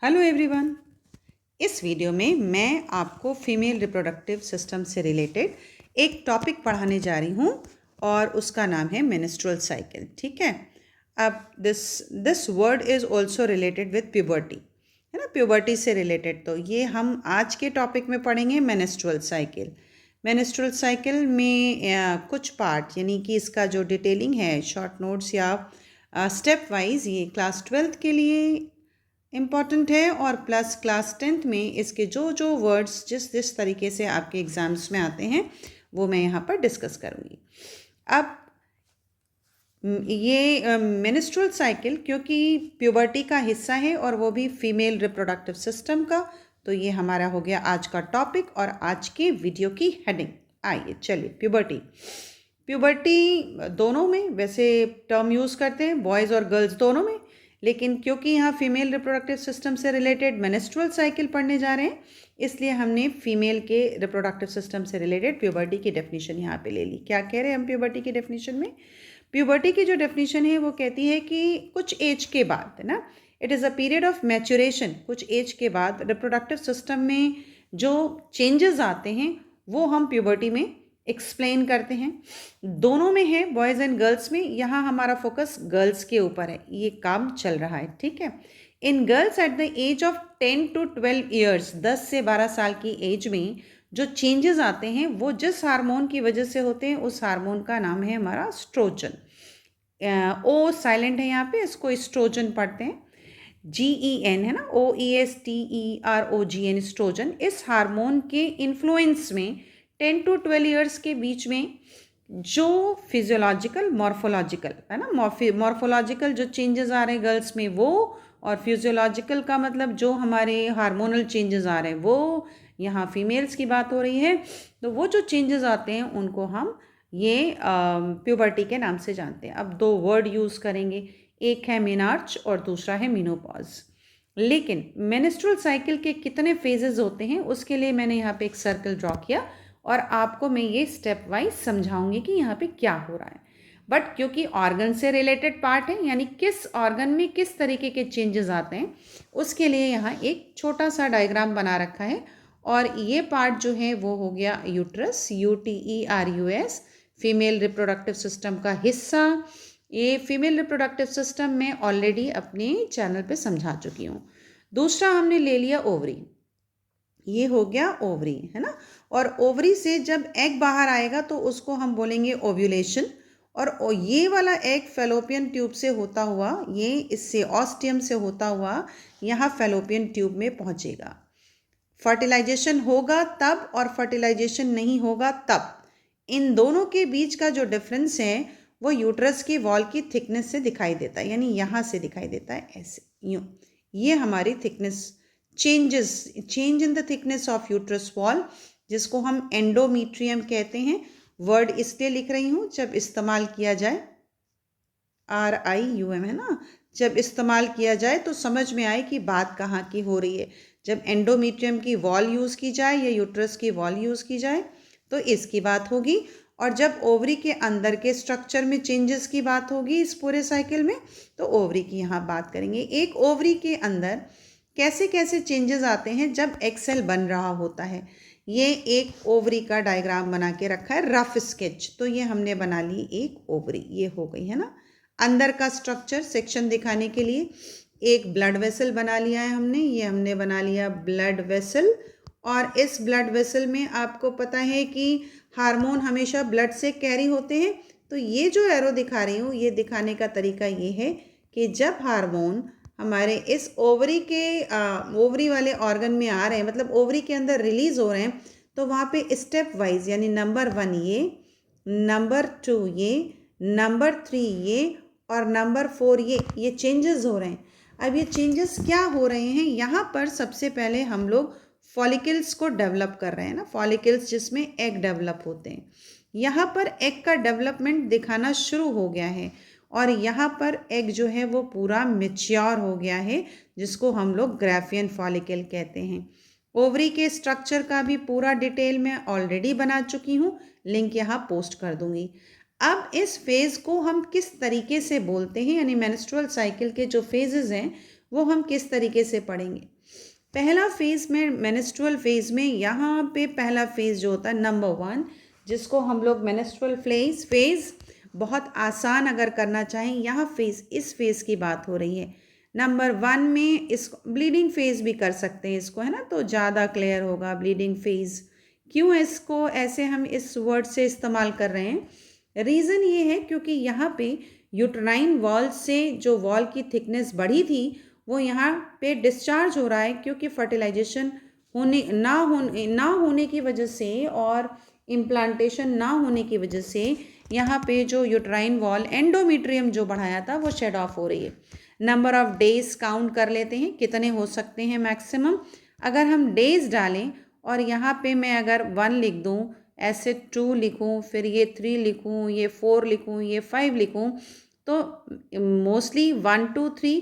Hello everyone. इस video में मैं आपको फीमेल रिप्रोडक्टिव सिस्टम से रिलेटेड एक टॉपिक पढ़ाने जा रही हूँ और उसका नाम है मेंस्ट्रुअल साइकिल। ठीक है। अब this word is also related with puberty, है ना, प्यूबर्टी से रिलेटेड। तो ये हम आज के टॉपिक में पढ़ेंगे मेंस्ट्रुअल साइकिल। मेंस्ट्रुअल साइकिल में कुछ पार्ट यानी कि इसका जो डिटेलिंग है, शॉर्ट नोट्स या स्टेप वाइज, ये क्लास 12th के लिए इम्पॉर्टेंट है और प्लस क्लास 10th में इसके जो जो वर्ड्स जिस तरीके से आपके एग्ज़ाम्स में आते हैं वो मैं यहाँ पर डिस्कस करूँगी। अब ये मेंस्ट्रुअल साइकिल क्योंकि प्यूबर्टी का हिस्सा है और वो भी फीमेल रिप्रोडक्टिव सिस्टम का, तो ये हमारा हो गया आज का टॉपिक और आज के वीडियो की हेडिंग। आइए चलिए, प्यूबर्टी दोनों में वैसे टर्म यूज़ करते हैं, बॉयज़ और गर्ल्स दोनों में, लेकिन क्योंकि यहाँ फीमेल रिप्रोडक्टिव सिस्टम से रिलेटेड मेंस्ट्रुअल साइकिल पढ़ने जा रहे हैं, इसलिए हमने फीमेल के रिप्रोडक्टिव सिस्टम से रिलेटेड प्यूबर्टी की डेफिनेशन यहाँ पे ले ली। क्या कह रहे हैं हम प्यूबर्टी की डेफिनेशन में? प्यूबर्टी की जो डेफिनेशन है वो कहती है कि कुछ एज के बाद, है ना, it is a period of maturation. कुछ एज के बाद रिप्रोडक्टिव सिस्टम में जो चेंजेस आते हैं वो हम प्यूबर्टी में एक्सप्लेन करते हैं। दोनों में है, बॉयज़ एंड गर्ल्स में। यहाँ हमारा फोकस गर्ल्स के ऊपर है, ये काम चल रहा है। ठीक है। In girls at the age of 10 to 12 years, 10 से 12 साल की एज में जो चेंजेस आते हैं वो जिस हार्मोन की वजह से होते हैं उस हार्मोन का नाम है हमारा स्ट्रोजन। ओ साइलेंट है यहाँ पे, इसको स्ट्रोजन पढ़ते हैं। GEN है ना, OESTEROGN, स्ट्रोजन। इस हार्मोन के इन्फ्लुएंस में 10 to 12 ईयर्स के बीच में जो फिजियोलॉजिकल मॉर्फोलॉजिकल, है ना, मॉर्फोलॉजिकल जो चेंजेस आ रहे हैं गर्ल्स में वो, और फिजियोलॉजिकल का मतलब जो हमारे हार्मोनल चेंजेस आ रहे हैं वो, यहाँ फीमेल्स की बात हो रही है। तो वो जो चेंजेस आते हैं उनको हम ये प्यूबर्टी के नाम से जानते हैं। अब दो वर्ड यूज़ करेंगे, एक है मेनार्च और दूसरा है मीनोपॉज। लेकिन मेंस्ट्रुअल साइकिल के कितने फेजेस होते हैं उसके लिए मैंने यहाँ पे एक सर्कल ड्रॉ किया और आपको मैं ये स्टेप वाइज समझाऊंगी कि यहाँ पे क्या हो रहा है। बट क्योंकि ऑर्गन से रिलेटेड पार्ट है, यानी किस ऑर्गन में किस तरीके के चेंजेस आते हैं, उसके लिए यहाँ एक छोटा सा डायग्राम बना रखा है। और ये पार्ट जो है वो हो गया uterus, UTERUS, female reproductive system का हिस्सा। ये फीमेल रिप्रोडक्टिव सिस्टम में ऑलरेडी अपने चैनल पे समझा चुकी हूँ। दूसरा हमने ले लिया ओवरी, ये हो गया ओवरी, है ना। और ओवरी से जब एग बाहर आएगा तो उसको हम बोलेंगे ओव्यूलेशन। और ये वाला एग फेलोपियन ट्यूब से होता हुआ, ये इससे ऑस्टियम से होता हुआ यहाँ फेलोपियन ट्यूब में पहुँचेगा। फर्टिलाइजेशन होगा तब और फर्टिलाइजेशन नहीं होगा तब। इन दोनों के बीच का जो डिफरेंस है वो यूट्रस की वॉल की थिकनेस से दिखाई देता है, यानी यहाँ से दिखाई देता है ऐसे, यूँ। ये हमारी thickness change in the thickness of uterus wall, जिसको हम एंडोमीट्रियम कहते हैं। वर्ड इसलिए लिख रही हूँ जब इस्तेमाल किया जाए, RIUM, है ना, जब इस्तेमाल किया जाए तो समझ में आए कि बात कहाँ की हो रही है। जब एंडोमीट्रियम की वॉल यूज़ की जाए या यूट्रस की वॉल यूज़ की जाए तो इसकी बात होगी। और जब ओवरी के अंदर के स्ट्रक्चर में चेंजेस की बात होगी इस पूरे साइकिल में, तो ओवरी की यहाँ बात करेंगे। एक ओवरी के अंदर कैसे कैसे चेंजेस आते हैं जब एग सेल बन रहा होता है। ये एक ओवरी का डायग्राम बना के रखा है, रफ स्केच। तो ये हमने बना ली एक ओवरी, ये हो गई, है ना। अंदर का स्ट्रक्चर सेक्शन दिखाने के लिए एक ब्लड वेसल बना लिया है हमने, ये हमने बना लिया ब्लड वेसल। और इस ब्लड वेसल में आपको पता है कि हार्मोन हमेशा ब्लड से कैरी होते हैं। तो ये जो एरो दिखा रही हूँ, ये दिखाने का तरीका ये है कि जब हार्मोन हमारे इस ओवरी के ओवरी वाले ऑर्गन में आ रहे हैं, मतलब ओवरी के अंदर रिलीज हो रहे हैं, तो वहाँ पे स्टेप वाइज, यानी नंबर 1 ये, नंबर 2 ये, नंबर 3 ये और नंबर 4 ये चेंजेस हो रहे हैं। अब ये चेंजेस क्या हो रहे हैं, यहाँ पर सबसे पहले हम लोग फॉलिकल्स को डेवलप कर रहे हैं ना, फॉलिकल्स जिसमें एग डेवलप होते हैं। यहाँ पर एग का डेवलपमेंट दिखाना शुरू हो गया है और यहाँ पर एग जो है वो पूरा मैच्योर हो गया है, जिसको हम लोग ग्राफियन फॉलिकल कहते हैं। ओवरी के स्ट्रक्चर का भी पूरा डिटेल मैं ऑलरेडी बना चुकी हूँ, लिंक यहाँ पोस्ट कर दूँगी। अब इस फेज़ को हम किस तरीके से बोलते हैं, यानी मेंस्ट्रुअल साइकिल के जो फेजेस हैं वो हम किस तरीके से पढ़ेंगे। पहला फेज़ में मेंस्ट्रुअल फेज़ में यहाँ पे पहला फेज़ जो होता है नंबर 1, जिसको हम लोग मेंस्ट्रुअल फेज़ बहुत आसान अगर करना चाहें, यहाँ फेज़ इस फेज़ की बात हो रही है। नंबर 1 में इसको ब्लीडिंग फेज़ भी कर सकते हैं इसको, है ना, तो ज़्यादा क्लियर होगा ब्लीडिंग फेज़। क्यों इसको ऐसे हम इस वर्ड से इस्तेमाल कर रहे हैं? रीज़न ये है क्योंकि यहाँ पे यूट्राइन वॉल से जो वॉल की थिकनेस बढ़ी थी वो यहाँ पे डिस्चार्ज हो रहा है, क्योंकि फर्टिलाइजेशन ना होने की वजह से और इम्प्लांटेशन ना होने की वजह से यहाँ पे जो यूट्राइन वॉल एंडोमेट्रियम जो बढ़ाया था वो शेड ऑफ हो रही है। नंबर ऑफ डेज काउंट कर लेते हैं कितने हो सकते हैं मैक्सिमम। अगर हम डेज डालें और यहाँ पे मैं अगर 1 लिख दूँ, ऐसे 2 लिखूँ, फिर ये 3 लिखूँ, ये 4 लिखूँ, ये 5 लिखूँ, तो मोस्टली 1 to 3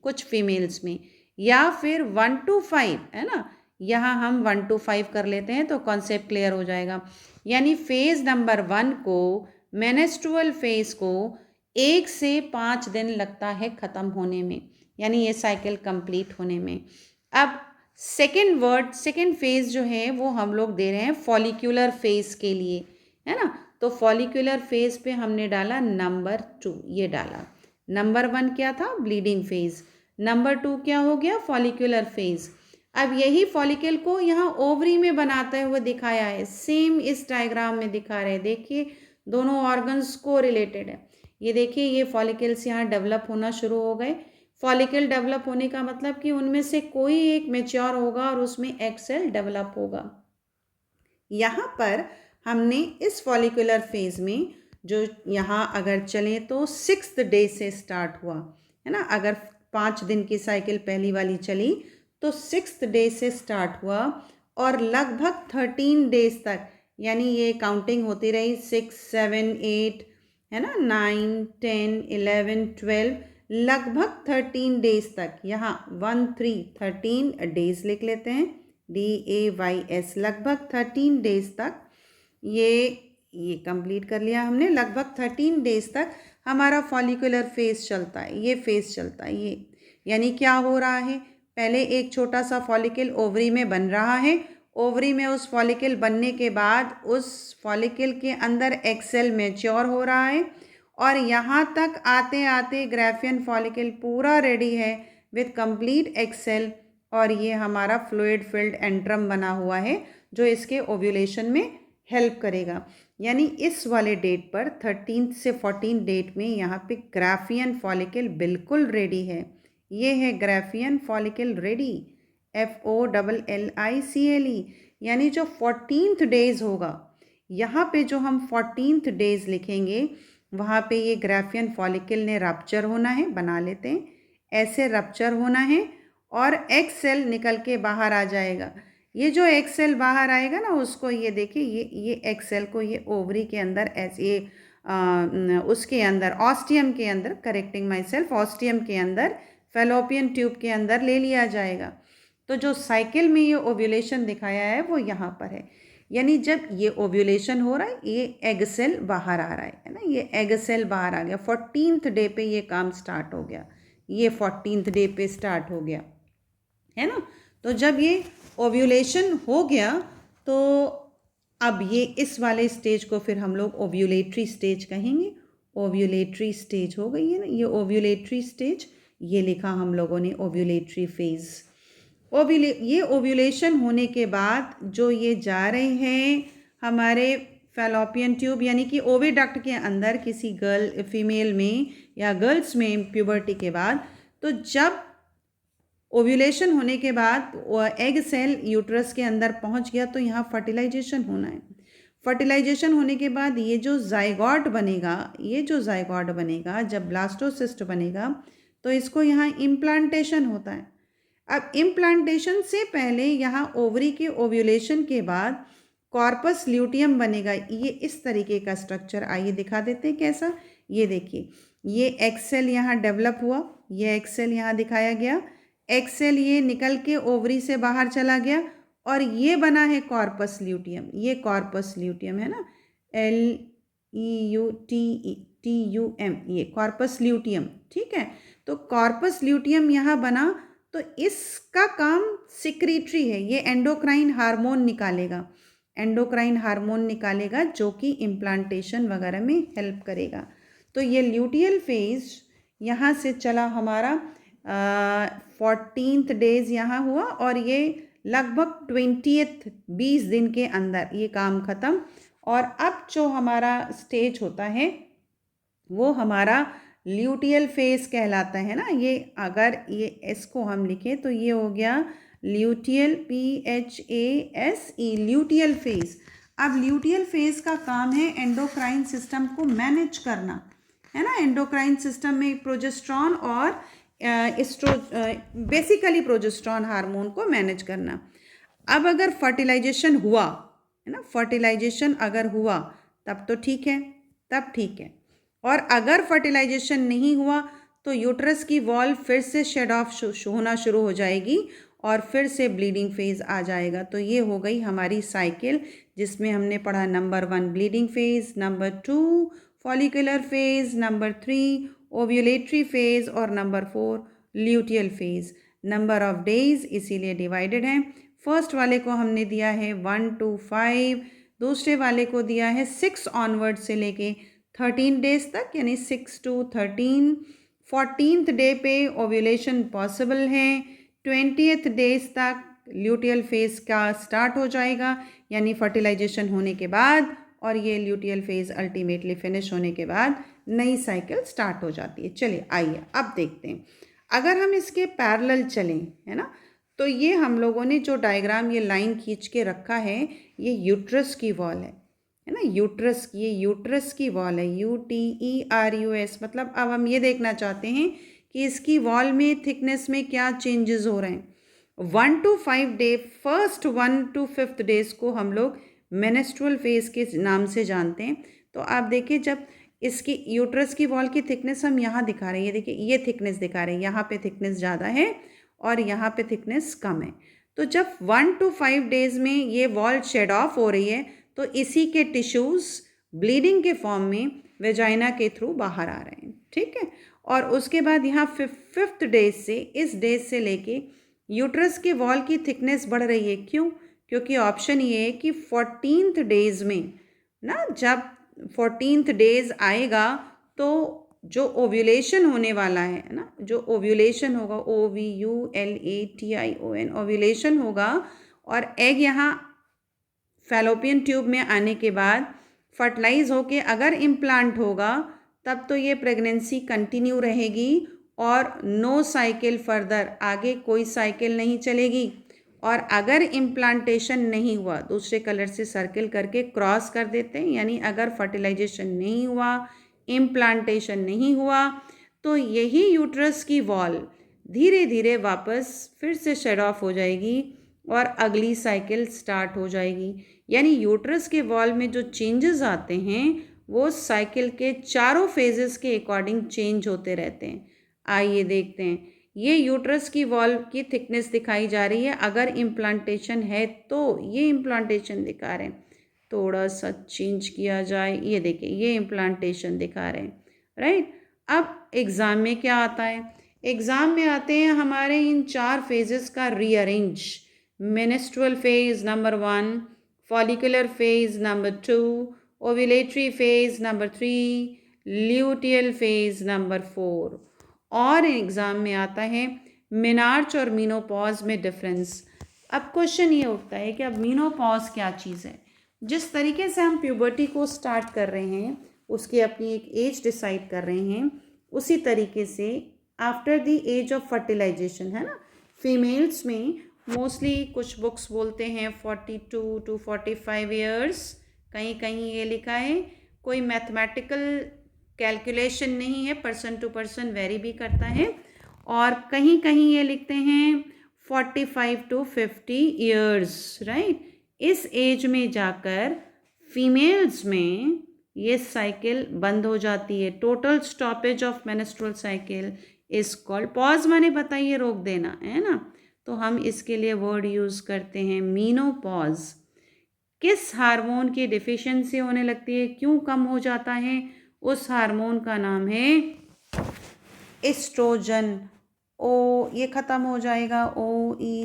कुछ फीमेल्स में, या फिर 1 to 5, है ना, यहाँ हम 1 to 5 कर लेते हैं तो कॉन्सेप्ट क्लियर हो जाएगा। यानी फेज़ नंबर 1 को, मेंस्ट्रुअल फेज़ को 1 से 5 दिन लगता है ख़त्म होने में, यानी ये साइकिल कंप्लीट होने में। अब सेकेंड फेज़ जो है वो हम लोग दे रहे हैं फॉलिक्यूलर फेज़ के लिए, है ना, तो फॉलिक्यूलर फेज़ पे हमने डाला नंबर 2, ये डाला। नंबर 1 क्या था? Bleeding phase. नंबर 2 क्या हो गया? Follicular phase. अब यही फॉलिकल को यहाँ ओवरी में बनाते हुए दिखाया है, सेम इस डायग्राम में दिखा रहे हैं। देखिए दोनों ऑर्गन्स को रिलेटेड है। ये देखिए ये फॉलिकल्स यहाँ डेवलप होना शुरू हो गए। फॉलिकल डेवलप होने का मतलब कि उनमें से कोई एक मैच्योर होगा और उसमें एग सेल डेवलप होगा। यहाँ पर हमने इस फॉलिकुलर फेज़ में जो यहाँ अगर चलें तो 6th डे से स्टार्ट हुआ, है ना। अगर 5 दिन की साइकिल पहली वाली चली तो 6th डे से स्टार्ट हुआ और लगभग 13 डेज तक, यानी ये काउंटिंग होती रही 6, 7, 8, है ना, 9, 10, 11, 12, लगभग 13 डेज तक। यहाँ 1, 3, 13 डेज लिख लेते हैं, DAYS, लगभग 13 डेज तक ये कंप्लीट कर लिया हमने। लगभग 13 डेज तक हमारा फॉलिकुलर फेज़ चलता है, ये फेज़ चलता है ये। यानी क्या हो रहा है? पहले एक छोटा सा फॉलिकल ओवरी में बन रहा है, ओवरी में उस फॉलिकल बनने के बाद उस फॉलिकल के अंदर एग सेल मैच्योर हो रहा है और यहाँ तक आते आते ग्राफियन फॉलिकल पूरा रेडी है विथ कंप्लीट एग सेल, और ये हमारा फ्लूइड फिल्ड एंट्रम बना हुआ है जो इसके ओव्यूलेशन में हेल्प करेगा। यानी इस वाले डेट पर 13 से 14 डेट में यहाँ पे ग्राफियन फॉलिकल बिल्कुल रेडी है। ये है ग्राफियन फॉलिकल रेडी, FOLLICLE। यानी जो 14th डेज होगा, यहाँ पे जो हम 14th डेज लिखेंगे वहाँ पे ये ग्राफियन फॉलिकल ने रप्चर होना है, बना लेते हैं, ऐसे रप्चर होना है और एग सेल निकल के बाहर आ जाएगा। ये जो एग सेल बाहर आएगा ना, उसको ये देखिए, ये एग सेल को ये ओवरी के अंदर ऐसे उसके अंदर ऑस्टियम के अंदर, करेक्टिंग माई सेल्फ, ऑस्टियम के अंदर फैलोपियन ट्यूब के अंदर ले लिया जाएगा। तो जो साइकिल में ये ओव्यूलेशन दिखाया है वो यहाँ पर है। यानी जब ये ओव्यूलेशन हो रहा है ये एग सेल बाहर आ रहा है ना, ये एग सेल बाहर आ गया। 14th डे पे ये काम स्टार्ट हो गया, ये 14th डे पे स्टार्ट हो गया, है ना। तो जब ये ओव्यूलेशन हो गया तो अब ये इस वाले स्टेज को फिर हम लोग ओव्यूलेटरी स्टेज कहेंगे। ओव्यूलेटरी स्टेज हो गई है ना, ये ओव्यूलेटरी स्टेज, ये लिखा हम लोगों ने ओव्यूलेटरी फेज़। ये ओव्यूलेशन होने के बाद जो ये जा रहे हैं हमारे फैलोपियन ट्यूब यानी कि ओविडक्ट के अंदर किसी फीमेल में या गर्ल्स में प्यूबर्टी के बाद, तो जब ओव्यूलेशन होने के बाद एग सेल यूट्रस के अंदर पहुंच गया तो यहाँ फर्टिलाइजेशन होना है। फर्टिलाइजेशन होने के बाद ये जो जाइगोट बनेगा, जब ब्लास्टोसिस्ट बनेगा तो इसको यहाँ इम्प्लांटेशन होता है। अब इम्प्लांटेशन से पहले यहाँ ओवरी के ओव्यूलेशन के बाद कॉर्पस ल्यूटियम बनेगा। ये इस तरीके का स्ट्रक्चर, आइए दिखा देते हैं कैसा। ये देखिए, ये एग सेल यहाँ डेवलप हुआ, ये एग सेल यहाँ दिखाया गया, एग सेल ये निकल के ओवरी से बाहर चला गया और ये बना है कॉर्पस ल्यूटियम। ये कॉर्पस ल्यूटियम है ना, LEUTE, LUTEUM, ये कॉर्पस ल्यूटियम, ठीक है। तो कॉर्पस ल्यूटियम यहाँ बना, तो इसका काम सिक्रीटरी है, ये एंडोक्राइन हार्मोन निकालेगा, एंडोक्राइन हार्मोन निकालेगा जो कि इम्प्लांटेशन वगैरह में हेल्प करेगा। तो ये ल्यूटियल फेज यहाँ से चला हमारा 14th डेज यहाँ हुआ, और ये लगभग 20 दिन के अंदर ये काम ख़त्म। और अब जो हमारा स्टेज होता है वो हमारा ल्यूटियल फेज कहलाता है ना। ये अगर ये इसको हम लिखें तो ये हो गया ल्यूटियल, PHASE, ल्यूटियल फेज। अब ल्यूटियल फेज का काम है एंडोक्राइन सिस्टम को मैनेज करना, है ना। एंडोक्राइन सिस्टम में प्रोजेस्ट्रॉन और बेसिकली प्रोजेस्ट्रॉन हार्मोन को मैनेज करना। अब अगर फर्टिलाइजेशन हुआ, है ना, फर्टिलाइजेशन अगर हुआ तब तो ठीक है, तब ठीक है। और अगर फर्टिलाइजेशन नहीं हुआ तो यूट्रस की वॉल फिर से शेड ऑफ होना शुरू हो जाएगी और फिर से ब्लीडिंग फेज आ जाएगा। तो ये हो गई हमारी साइकिल, जिसमें हमने पढ़ा number 1 bleeding phase, number 2 follicular phase, number 3 ovulatory phase और number 4 luteal phase. Number of days इसीलिए डिवाइडेड है। फर्स्ट वाले को हमने दिया है 1 to 5, दूसरे वाले को दिया है 6 ऑनवर्ड से लेके 13 डेज तक, यानी 6 to 13। 14th डे पे ओव्यूलेशन पॉसिबल है। 20th डेज तक ल्यूटियल फेज का स्टार्ट हो जाएगा, यानी फर्टिलाइजेशन होने के बाद, और ये ल्यूटियल फेज अल्टीमेटली फिनिश होने के बाद नई साइकिल स्टार्ट हो जाती है। चलिए आइए अब देखते हैं, अगर हम इसके पैरेलल चलें, है ना, तो ये हम लोगों ने जो डायग्राम ये लाइन खींच के रखा है, ये यूट्रस की वॉल है ना, यूट्रस की, ये यूट्रस की वॉल है, UTERUS। मतलब अब हम ये देखना चाहते हैं कि इसकी वॉल में थिकनेस में क्या चेंजेस हो रहे हैं। 1 to 5 day, first 1 to 5th days को हम लोग मेनेस्ट्रुअल फेज के नाम से जानते हैं। तो आप देखिए, जब इसकी यूट्रस की वॉल की थिकनेस हम यहाँ दिखा रहे हैं, ये देखिए ये थिकनेस दिखा रहे हैं, यहाँ पे थिकनेस ज़्यादा है और यहाँ पे थिकनेस कम है। तो जब 1 to 5 डेज में ये वॉल शेड ऑफ हो रही है, तो इसी के टिश्यूज़ ब्लीडिंग के फॉर्म में वेजाइना के थ्रू बाहर आ रहे हैं, ठीक है। और उसके बाद यहाँ 5th डेज से, इस डेज से लेके यूट्रस के वॉल की थिकनेस बढ़ रही है। क्यों? क्योंकि ऑप्शन ये है कि 14th डेज में ना, जब 14th डेज आएगा तो जो ओव्यूलेशन होने वाला है ना, जो ओव्यूलेशन होगा, OVULATION, ओव्यूलेशन होगा, और एग यहाँ फैलोपियन ट्यूब में आने के बाद फर्टिलाइज होके अगर इम्प्लांट होगा, तब तो ये प्रेगनेंसी कंटिन्यू रहेगी और नो साइकिल फर्दर, आगे कोई साइकिल नहीं चलेगी। और अगर इम्प्लांटेशन नहीं हुआ, दूसरे कलर से सर्किल करके क्रॉस कर देते हैं, यानी अगर फर्टिलाइजेशन नहीं हुआ, इम्प्लांटेशन नहीं हुआ, तो यही यूट्रस की वॉल धीरे धीरे वापस फिर से शेड ऑफ हो जाएगी और अगली साइकिल स्टार्ट हो जाएगी। यानी यूट्रस के वॉल में जो चेंजेस आते हैं वो साइकिल के चारों फेजेस के अकॉर्डिंग चेंज होते रहते हैं। आइए देखते हैं, ये यूट्रस की वॉल की थिकनेस दिखाई जा रही है। अगर इम्प्लांटेशन है तो ये इम्प्लांटेशन दिखा रहे हैं, थोड़ा सा चेंज किया जाए, ये देखिए ये इम्प्लांटेशन दिखा रहे हैं, राइट। अब एग्ज़ाम में क्या आता है? एग्ज़ाम में आते हैं हमारे इन 4 फेजेस का rearrange. Menstrual phase number 1, follicular phase number 2, ovulatory phase number 3, luteal phase number 4। और एग्ज़ाम में आता है मेनार्च और मीनोपॉज में डिफरेंस। अब क्वेश्चन ये उठता है कि अब मीनोपॉज क्या चीज़ है। जिस तरीके से हम प्यूबर्टी को स्टार्ट कर रहे हैं, उसकी अपनी एक एज डिसाइड कर रहे हैं, उसी तरीके से after the age of fertilisation, है ना, फीमेल्स में मोस्टली कुछ बुक्स बोलते हैं 42 to 45 ईयर्स, कहीं कहीं ये लिखा है, कोई मैथमेटिकल कैलकुलेशन नहीं है, पर्सन टू पर्सन वेरी भी करता है, और कहीं कहीं ये लिखते हैं 45 to 50 ईयर्स, राइट। इस एज में जाकर फीमेल्स में ये साइकिल बंद हो जाती है। Total stoppage of menstrual cycle is called, pause माने बताइए रोक देना, है ना, तो हम इसके लिए वर्ड यूज़ करते हैं मीनोपॉज। किस हार्मोन की डिफिशिएंसी होने लगती है, क्यों कम हो जाता है, उस हार्मोन का नाम है एस्ट्रोजन। ओ ये ख़त्म हो जाएगा, OESTROGEN।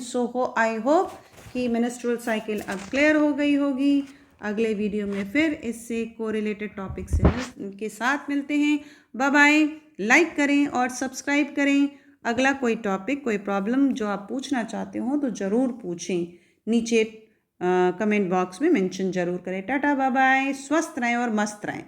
सो हो आई होप कि मेंस्ट्रुअल साइकिल अब क्लियर हो गई होगी। अगले वीडियो में फिर इससे कोरिलेटेड टॉपिक के साथ मिलते हैं। Bye bye. लाइक करें और सब्सक्राइब करें। अगला कोई टॉपिक, कोई प्रॉब्लम जो आप पूछना चाहते हो तो ज़रूर पूछें, नीचे कमेंट बॉक्स में मेंशन ज़रूर करें। टाटा बाय बाय, स्वस्थ रहें और मस्त रहें।